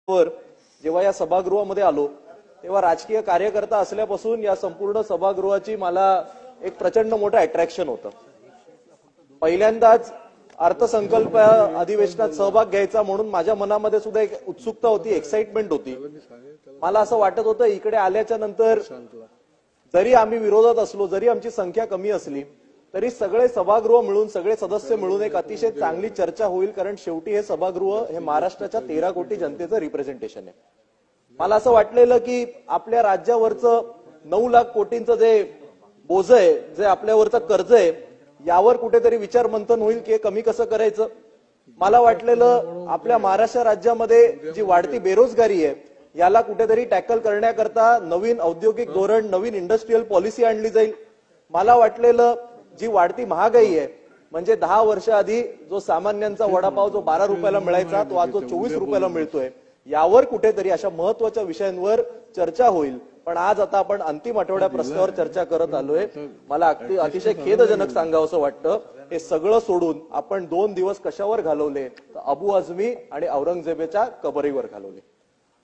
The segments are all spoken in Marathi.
जेव्हा या सभागृहामध्ये आलो तेव्हा राजकीय कार्यकर्ता असल्यापासून या संपूर्ण सभागृहाची मला एक प्रचंड मोठं अट्रॅक्शन होतं। पहिल्यांदाच अर्थसंकल्प अधिवेशनात सहभाग घ्यायचा म्हणून माझ्या मनामध्ये सुद्धा एक उत्सुकता होती, एक्साइटमेंट होती। मला असं वाटत होतं इकडे आल्याच्या नंतर जरी आम्ही विरोधात असलो, जरी आमची संख्या कमी असली तरी सगळे सभागृह मिळून, सगळे सदस्य मिळून एक अतिशय चांगली चर्चा होईल, कारण शेवटी हे सभागृह हे महाराष्ट्राच्या 13 कोटी जनतेचं रिप्रेझेंटेशन आहे। मला असं वाटलेलं की आपल्या राज्यावरचं 9 लाख कोटींचं जे बोझ आहे, जे आपल्यावरचं कर्ज आहे, यावर कुठेतरी विचार मंथन होईल की कमी कसं करायचं। मला वाटलेलं आपल्या महाराष्ट्र राज्यामध्ये जी वाढती बेरोजगारी आहे याला कुठेतरी टॅकल करण्याकरता नवीन औद्योगिक धोरण, नवीन इंडस्ट्रियल पॉलिसी आणली जाईल। मला वाटलेलं जी वाढती महागाई आहे, म्हणजे 10 वर्ष आधी जो सामान्यांचा वडापाव जो 12 रुपयाला मिळायचा तो आज जो 24 रुपयाला मिळतोय, यावर कुठेतरी अशा महत्त्वाच्या विषयांवर चर्चा होईल। पण आज आता आपण अंतिम आठवड्या प्रश्नावर चर्चा करत आलोय। मला अतिशय खेदजनक सांगावंसं वाटतं, हे सगळं सोडून आपण 2 दिवस कशावर घालवले तर अबू आझमी आणि औरंगजेबाच्या कबरीवर घालवले।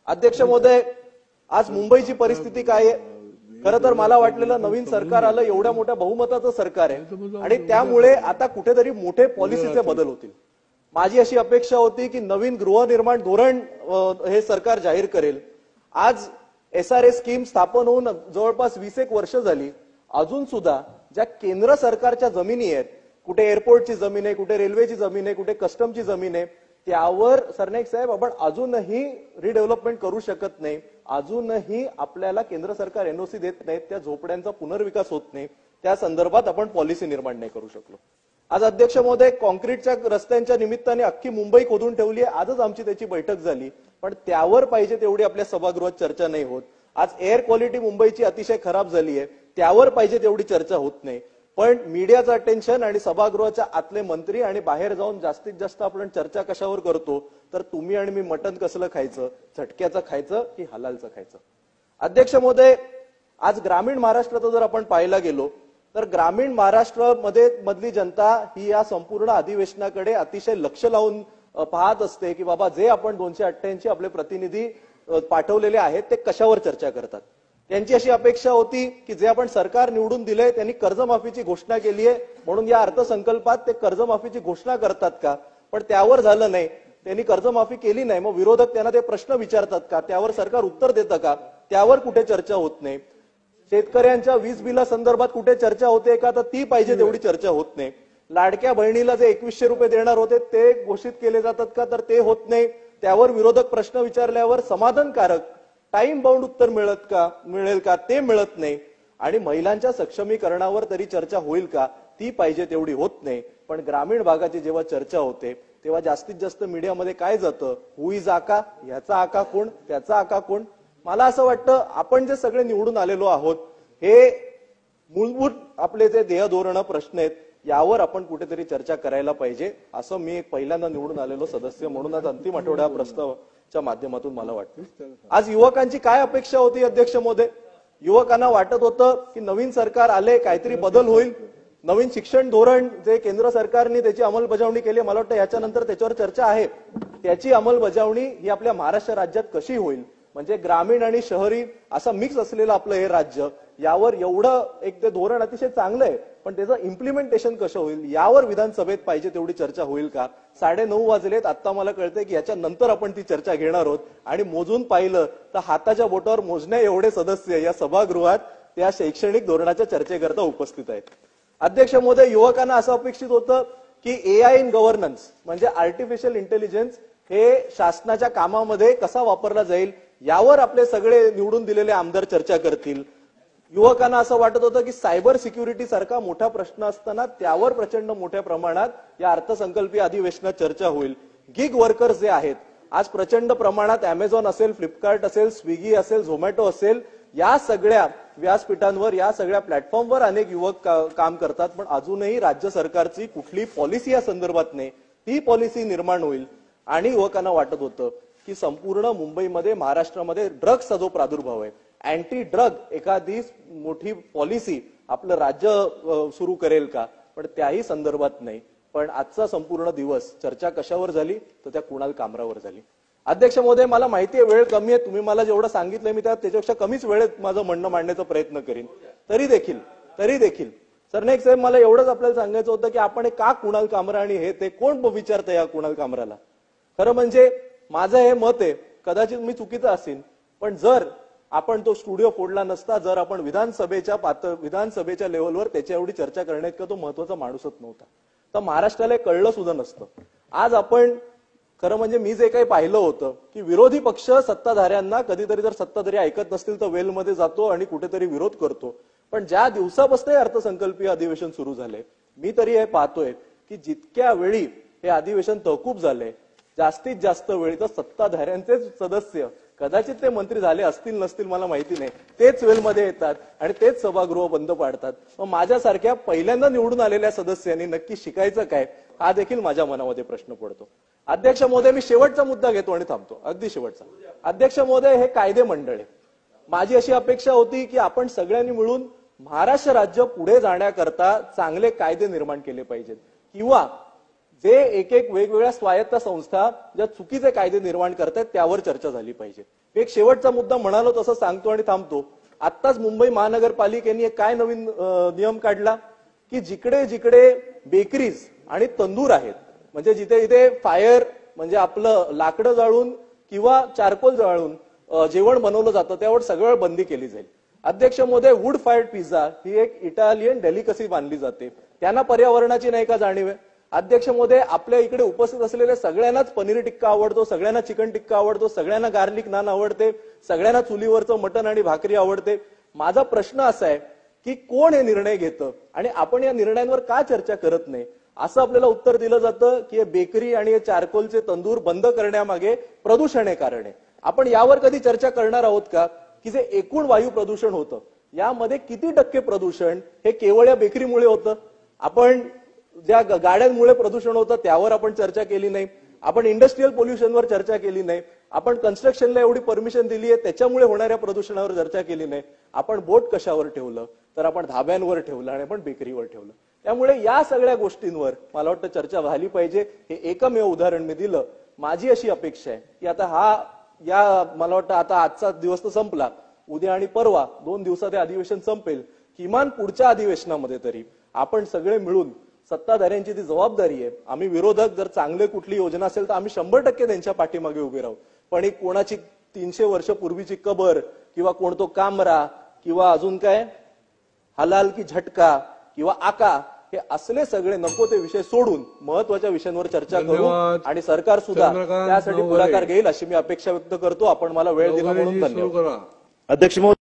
अध्यक्ष महोदय, आज मुंबईची परिस्थिती काय आहे? खरं तर मला वाटलेलं नवीन सरकार आलं, एवढ्या मोठ्या बहुमताचं सरकार आहे आणि त्यामुळे आता कुठेतरी मोठे पॉलिसीचे बदल होतील। माझी अशी अपेक्षा होती की नवीन गृहनिर्माण धोरण हे सरकार जाहीर करेल। आज SRA स्कीम स्थापन होऊन जवळपास 20 वर्ष झाली, अजून सुद्धा ज्या केंद्र सरकारच्या जमिनी आहेत, कुठे एअरपोर्टची जमीन आहे, कुठे रेल्वेची जमीन आहे, कुठे कस्टमची जमीन आहे, त्यावर सरनाईक साहेब आपण अजूनही रिडेव्हलपमेंट करू शकत नाही। अजूनही आपल्याला केंद्र सरकार NOC देत नाहीत, त्या झोपड्यांचा पुनर्विकास होत नाही, त्या संदर्भात आपण पॉलिसी निर्माण नाही करू शकलो। आज अध्यक्ष महोदय, कॉन्क्रीटच्या रस्त्यांच्या निमित्ताने अख्खी मुंबई खोदून ठेवली आहे, आजच आमची त्याची बैठक झाली, पण त्यावर पाहिजे तेवढी आपल्या सभागृहात चर्चा नाही होत। आज एअर क्वालिटी मुंबईची अतिशय खराब झाली आहे, त्यावर पाहिजे तेवढी चर्चा होत नाही। पण मीडियाचं अटेन्शन आणि सभागृहाच्या आतले मंत्री आणि बाहेर जाऊन जास्तीत जास्त आपण चर्चा कशावर करतो तर तुम्ही आणि मी मटण कसलं खायचं, झटक्याचं खायचं की हलालचं खायचं। अध्यक्ष महोदय, आज ग्रामीण महाराष्ट्राचं जर आपण पाहायला गेलो तर ग्रामीण महाराष्ट्रामध्ये मधली जनता ही या संपूर्ण अधिवेशनाकडे अतिशय लक्ष लावून पाहत असते की बाबा जे आपण 288 आपले प्रतिनिधी पाठवलेले आहेत ते कशावर चर्चा करतात। त्यांची अशी अपेक्षा होती की जे आपण सरकार निवडून दिले त्यांनी कर्जमाफीची घोषणा केली आहे म्हणून या अर्थसंकल्पात ते कर्जमाफीची घोषणा करतात का, पण त्यावर झालं नाही। त्यांनी कर्जमाफी केली नाही, मग विरोधक त्यांना ते प्रश्न विचारतात का, त्यावर सरकार उत्तर देतं का, त्यावर कुठे चर्चा होत नाही। शेतकऱ्यांच्या वीज बिला संदर्भात कुठे चर्चा होते का, तर ती पाहिजे तेवढी चर्चा होत नाही। लाडक्या बहिणीला जे 2100 रुपये देणार होते ते घोषित केले जातात का, तर ते होत नाही, त्यावर विरोधक प्रश्न विचारल्यावर समाधानकारक टाइम बाउंड उत्तर मिळेल का, ते मिळत नाही। आणि महिलांच्या सक्षमीकरणावर तरी चर्चा होईल का, ती पाहिजे तेवढी होत नाही। पण ग्रामीण भागाची जेव्हा चर्चा होते तेव्हा जास्तीत जास्त मीडियामध्ये काय जातं, हु इज आका, ह्याचा आका कोण, त्याचा आका कोण। मला असं वाटतं आपण जे सगळे निवडून आलेलो आहोत हे मूलभूत आपले जे ध्येय धोरण प्रश्न आहेत यावर आपण कुठेतरी चर्चा करायला पाहिजे, असं मी एक पहिल्यांदा निवडून आलेलो सदस्य म्हणून आज अंतिम आठवड्या प्रस्तावाच्या माध्यमातून मला वाटतं। आज युवकांची काय अपेक्षा होती अध्यक्ष महोदय? युवकांना वाटत होतं की नवीन सरकार आले, काहीतरी बदल होईल, नवीन शिक्षण धोरण जे केंद्र सरकारने त्याची अंमलबजावणी केली, मला वाटतं याच्यानंतर त्याच्यावर चर्चा आहे, त्याची अंमलबजावणी ही आपल्या महाराष्ट्र राज्यात कशी होईल, म्हणजे ग्रामीण आणि शहरी असा मिक्स असलेलं आपलं हे राज्य, यावर एवढं एक ते धोरण अतिशय चांगलं आहे, पण त्याचं इम्प्लिमेंटेशन कसं होईल यावर विधानसभेत पाहिजे तेवढी चर्चा होईल का। 9:30 वाजलेत, आता मला कळतंय की याच्यानंतर आपण ती चर्चा घेणार आहोत आणि मोजून पाहिलं तर हाताच्या बोटावर मोजण्या एवढे सदस्य या सभागृहात त्या शैक्षणिक धोरणाच्या चर्चेकरता उपस्थित आहेत। अध्यक्ष महोदय, युवकांना असं अपेक्षित होतं की AI इन गव्हर्नन्स म्हणजे आर्टिफिशियल इंटेलिजन्स हे शासनाच्या कामामध्ये कसा वापरला जाईल यावर आपले सगळे निवडून दिलेले आमदार चर्चा करतील। युवकांना असं वाटत होतं की सायबर सिक्युरिटी सारखा मोठा प्रश्न असताना त्यावर प्रचंड मोठ्या प्रमाणात या अर्थसंकल्पीय अधिवेशनात चर्चा होईल। गिग वर्कर्स जे आहेत आज प्रचंड प्रमाणात Amazon असेल, फ्लिपकार्ट असेल, स्विगी असेल, झोमॅटो असेल, या सगळ्या व्यासपीठांवर, या सगळ्या प्लॅटफॉर्मवर अनेक युवक काम करतात, पण अजूनही राज्य सरकारची कुठली पॉलिसी या संदर्भात नाही, ती पॉलिसी निर्माण होईल। आणि युवकांना वाटत होतं की संपूर्ण मुंबईमध्ये, महाराष्ट्रामध्ये ड्रग्सचा जो प्रादुर्भाव आहे, अँटी ड्रग एखादी मोठी पॉलिसी आपलं राज्य सुरू करेल का, पण त्याही संदर्भात नाही। पण आजचा संपूर्ण दिवस चर्चा कशावर झाली तर त्या कुणाल कामरावर झाली। अध्यक्ष महोदय, मला माहिती आहे वेळ कमी आहे, तुम्ही मला जेवढं सांगितलंय मी त्याच्यापेक्षा कमीच वेळेत माझं म्हणणं मांडण्याचा प्रयत्न करीन. तरी देखील सरनाईक साहेब, मला एवढंच आपल्याला सांगायचं होतं की आपण का कुणाल कामरा आणि हे ते कोण विचारतं या कुणाल कामराला. खरं म्हणजे माझं हे मत आहे, कदाचित मी चुकीचं असेल, पण जर आपण तो स्टुडिओ फोडला नसता, जर आपण विधानसभेच्या लेव्हलवर त्याच्या एवढी चर्चा करण्यात तो महत्वाचा माणूसच नव्हता, तर महाराष्ट्राला कळलं सुद्धा नसतं. आज आपण खरं म्हणजे मी जे काही पाहिलं होतं की विरोधी पक्ष सत्ताधाऱ्यांना कधीतरी जर सत्ताधारी ऐकत नसतील तर वेलमध्ये जातो आणि कुठेतरी विरोध करतो. पण ज्या दिवसापासून अर्थसंकल्पीय अधिवेशन सुरू झाले, मी तरी हे पाहतोय की जितक्या वेळी हे अधिवेशन तहकूब झाले, जास्तीत जास्त वेळी तर सत्ताधाऱ्यांचे सदस्य, कदाचित ते मंत्री झाले असतील नसतील मला माहिती नाही, तेच वेलमध्ये येतात आणि तेच सभागृह बंद पाडतात. मग माझ्यासारख्या पहिल्यांदा निवडून आलेल्या सदस्यांनी नक्की शिकायचं काय, हा देखील माझ्या मनामध्ये प्रश्न पडतो. अध्यक्ष महोदय, मी शेवटचा मुद्दा घेतो आणि थांबतो, अगदी शेवटचा. अध्यक्ष महोदय, हे कायदे मंडळ आहे. माझी अशी अपेक्षा होती की आपण सगळ्यांनी मिळून महाराष्ट्र राज्य पुढे जाण्याकरता चांगले कायदे निर्माण केले पाहिजेत, किंवा जे एक वेगवेगळ्या स्वायत्त संस्था ज्या चुकीचे कायदे निर्माण करतायत त्यावर चर्चा झाली पाहिजे. एक शेवटचा मुद्दा म्हणालो तसं सांगतो आणि थांबतो. आत्ताच मुंबई महानगरपालिकेने काय नवीन नियम काढला की जिकडे जिकडे बेकरीज आणि तंदूर आहेत, म्हणजे जिथे जिथे फायर म्हणजे आपलं लाकडं जाळून किंवा चारकोल जाळून जेवण बनवलं जातं त्यावर सगळं बंदी केली जाईल. अध्यक्ष महोदय, वूड फायर्ड पिझ्झा ही एक इटालियन डेलिकसी मानली जाते, त्यांना पर्यावरणाची नाही का जाणीव आहे? अध्यक्ष महोदय, आपल्या इकडे उपस्थित असलेल्या सगळ्यांनाच पनीर टिक्का आवडतो, सगळ्यांना चिकन टिक्का आवडतो, सगळ्यांना गार्लिक नान आवडते, सगळ्यांना चुलीवरचं मटण आणि भाकरी आवडते. माझा प्रश्न असा आहे की कोण हे निर्णय घेतं आणि आपण या निर्णयांवर का चर्चा करत नाही? असं आपल्याला उत्तर दिलं जातं की हे बेकरी आणि हे चारकोलचे तंदूर बंद करण्यामागे प्रदूषण हे कारण आहे. आपण यावर कधी चर्चा करणार आहोत का की जे एकूण वायू प्रदूषण होतं यामध्ये किती टक्के प्रदूषण हे केवळ या बेकरीमुळे होतं? आपण ज्या गाड्यांमुळे प्रदूषण होतं त्यावर आपण चर्चा केली नाही, आपण इंडस्ट्रीयल पोल्युशनवर चर्चा केली नाही, आपण कन्स्ट्रक्शनला एवढी परमिशन दिली आहे त्याच्यामुळे होणाऱ्या प्रदूषणावर चर्चा केली नाही. आपण बोट कशावर ठेवलं तर आपण धाब्यांवर ठेवलं आणि आपण बेकरीवर ठेवलं. त्यामुळे या सगळ्या गोष्टींवर मला वाटतं चर्चा झाली पाहिजे. हे एकमेव उदाहरण मी दिलं. माझी अशी अपेक्षा आहे की आता मला वाटतं आता आजचा दिवस तर संपला, उद्या आणि परवा 2 दिवसात हे अधिवेशन संपेल. किमान पुढच्या अधिवेशनामध्ये तरी आपण सगळे मिळून, सत्ताधाऱ्यांची ती जबाबदारी आहे, आम्ही विरोधक जर चांगले कुठली योजना असेल तर आम्ही 100% त्यांच्या पाठीमागे उभे राहू. पण एक कोणाची 300 वर्ष पूर्वीची कबर किंवा कोणतो कामरा किंवा अजून काय हलाल की झटका किंवा आका, हे असले सगळे नको ते विषय सोडून महत्वाच्या विषयांवर चर्चा करू आणि सरकार सुद्धा त्यासाठी पुढाकार घेईल अशी मी अपेक्षा व्यक्त करतो. आपण मला वेळ दिला म्हणून धन्यवाद. अध्यक्ष महोदय.